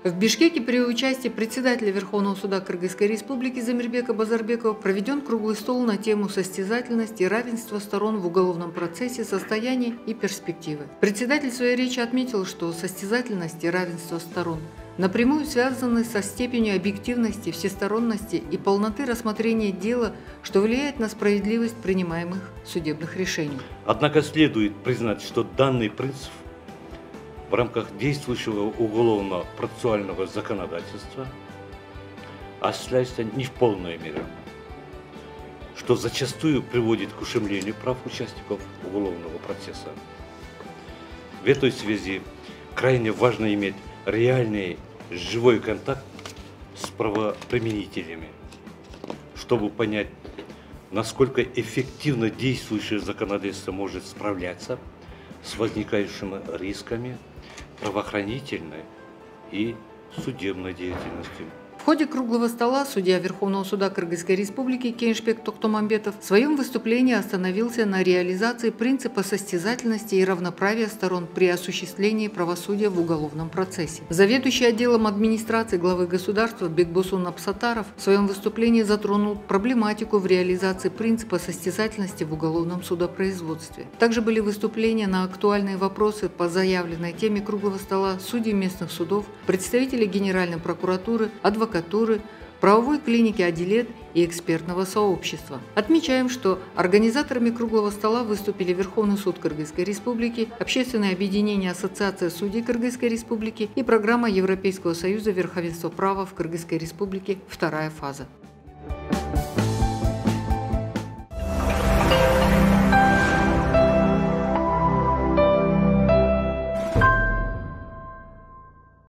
В Бишкеке при участии председателя Верховного суда Кыргызской Республики Замирбека Базарбекова проведен круглый стол на тему состязательности и равенства сторон в уголовном процессе, состояния и перспективы. Председатель в своей речи отметил, что состязательность и равенство сторон напрямую связаны со степенью объективности, всесторонности и полноты рассмотрения дела, что влияет на справедливость принимаемых судебных решений. Однако следует признать, что данный принцип в рамках действующего уголовно-процессуального законодательства осуществляется не в полной мере, что зачастую приводит к ушемлению прав участников уголовного процесса. В этой связи крайне важно иметь реальный живой контакт с правоприменителями, чтобы понять, насколько эффективно действующее законодательство может справляться с возникающими рисками правоохранительной и судебной деятельностью. В ходе круглого стола судья Верховного суда Кыргызской Республики Кейншбек Токтомамбетов в своем выступлении остановился на реализации принципа состязательности и равноправия сторон при осуществлении правосудия в уголовном процессе. Заведующий отделом администрации главы государства Бекбосун Апсатаров в своем выступлении затронул проблематику в реализации принципа состязательности в уголовном судопроизводстве. Также были выступления на актуальные вопросы по заявленной теме круглого стола судей местных судов, представителей Генеральной прокуратуры, адвокатуры, правовой клиники «Адилет» и экспертного сообщества. Отмечаем, что организаторами круглого стола выступили Верховный суд Кыргызской Республики, Общественное объединение Ассоциация судей Кыргызской Республики и программа Европейского союза «Верховенство права в Кыргызской Республике. Вторая фаза».